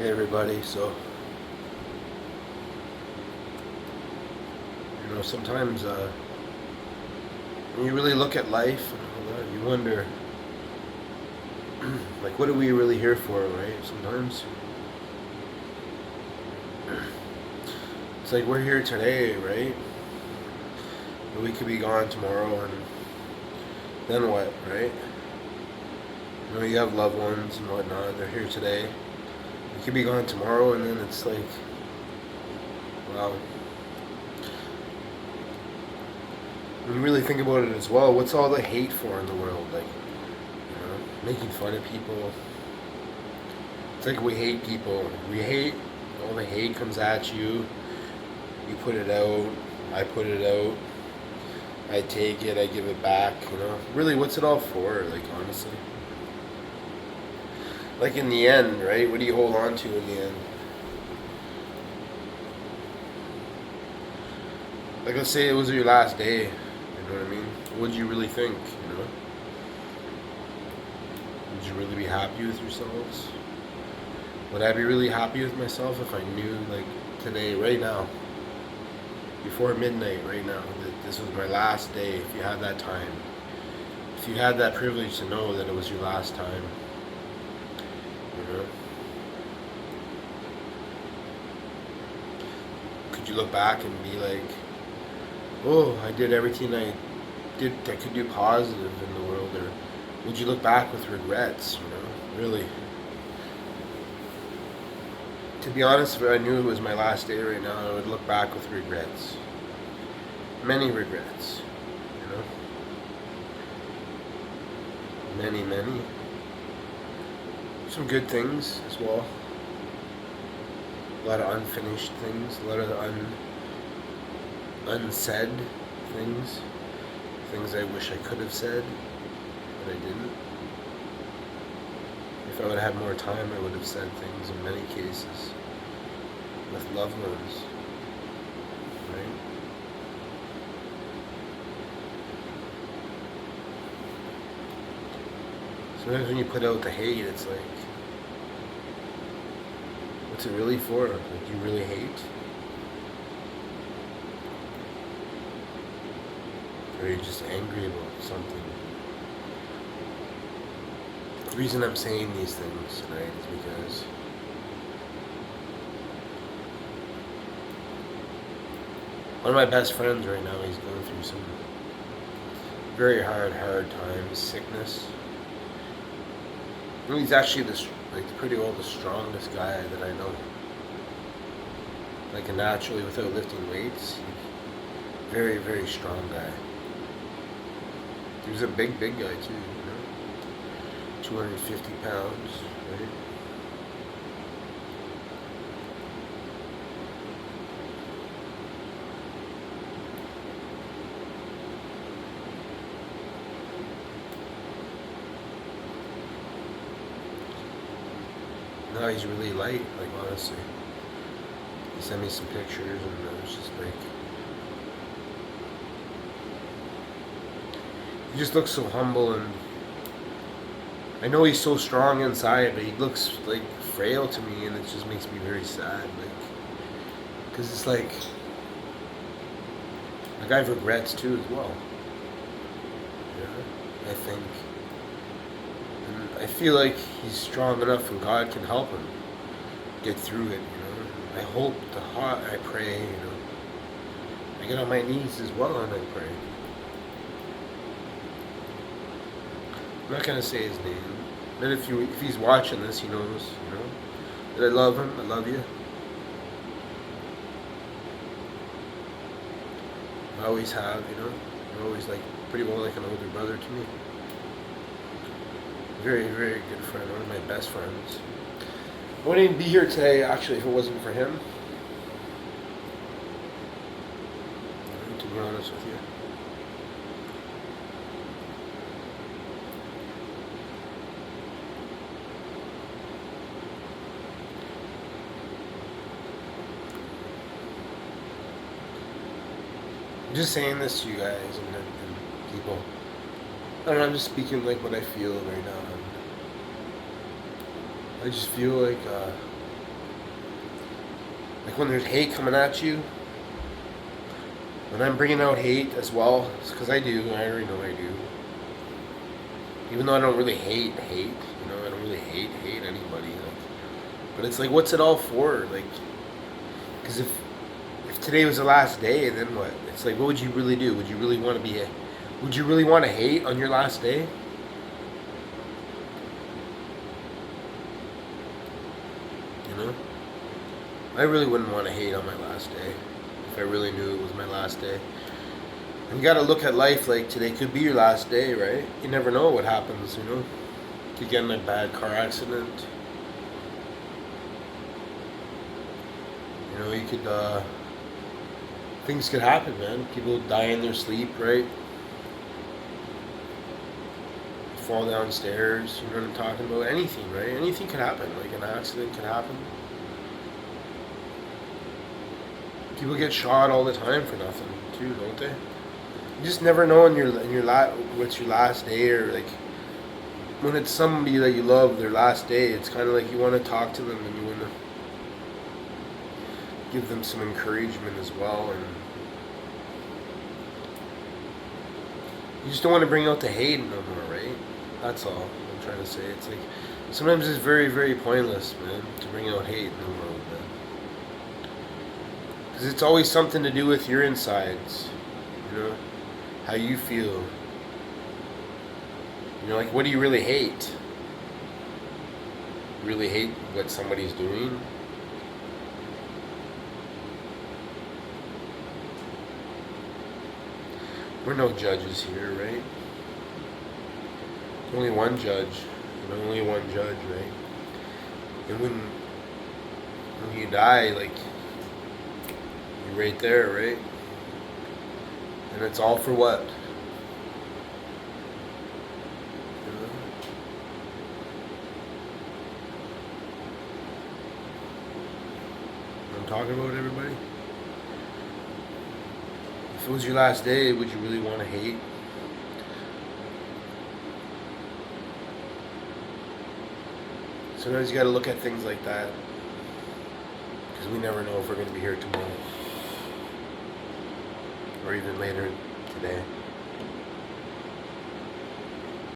Hey everybody, so sometimes when you really look at life and all that, you wonder like what are we really here for, right? Sometimes it's like we're here today, right? But we could be gone tomorrow, and then what, right? You have loved ones and whatnot, they're here today. You could be gone tomorrow, and then it's like, wow. When you really think about it as well, what's all the hate for in the world? Like, making fun of people. It's like we hate people. We hate, all the hate comes at you. You put it out. I put it out. I take it. I give it back. Really, what's it all for? Like, honestly. Like, in the end, right? What do you hold on to in the end? Like, let's say it was your last day. You know what I mean? What would you really think? Would you really be happy with yourselves? Would I be really happy with myself if I knew, like, today, right now, before midnight, right now, that this was my last day? If you had that time, if you had that privilege to know that it was your last time, could you look back and be like, oh, I did everything I could do positive in the world? Or would you look back with regrets, really? To be honest, if I knew it was my last day right now, I would look back with regrets. Many regrets, Many. Some good things as well. A lot of unfinished things, a lot of unsaid things I wish I could have said, but I didn't. If I would have had more time, I would have said things in many cases with loved ones, right? Sometimes when you put out the hate, it's like, what's it really for? Like, do you really hate? Or are you just angry about something? The reason I'm saying these things tonight is because one of my best friends right now, he's going through some very hard times, sickness. He's actually pretty well the strongest guy that I know. Like, naturally, without lifting weights, he's very, very strong guy. He was a big guy too, 250 pounds, right? Now he's really light, like, honestly. He sent me some pictures, and it was just like, he just looks so humble, and I know he's so strong inside, but he looks like frail to me, and it just makes me very sad, like, because it's like I have regrets too as well. I think. I feel like he's strong enough and God can help him get through it, I hope, I pray, I get on my knees as well and I pray. I'm not gonna say his name, but if he's watching this, he knows, that I love him, I love you. I always have, You're always like pretty well like an older brother to me. Very, very good friend, one of my best friends. I wouldn't even be here today, actually, if it wasn't for him. To be honest with you. I'm just saying this to you guys and people. I don't know, I'm just speaking like what I feel right now. I just feel like Like when there's hate coming at you, when I'm bringing out hate as well, it's because I do. I already know I do. Even though I don't really hate, I don't really hate anybody. Like, but it's like, what's it all for? Like, because if today was the last day, then what? It's like, what would you really do? Would you really want to be would you really want to hate on your last day? You know? I really wouldn't want to hate on my last day if I really knew it was my last day. And you gotta look at life like today could be your last day, right? You never know what happens, you know? You could get in a bad car accident. You know, you could, things could happen, man. People die in their sleep, right? Fall downstairs, you know what I'm talking about? Anything, right? Anything could happen. Like an accident could happen. People get shot all the time for nothing, too, don't they? You just never know what's your last day, or like when it's somebody that you love, their last day. It's kind of like you want to talk to them and you want to give them some encouragement as well, and you just don't want to bring out the hate no more, right? That's all I'm trying to say. It's like sometimes it's very, very pointless, man, to bring out hate in the world, man, because it's always something to do with your insides, you know, how you feel. You know, like, what do you really hate? Really hate what somebody's doing? We're no judges here, right? Only one judge. And only one judge, right? And when you die, like, you're right there, right? And it's all for what? You know? I'm talking about, everybody? If it was your last day, would you really want to hate? Sometimes you got to look at things like that, because we never know if we're going to be here tomorrow or even later today.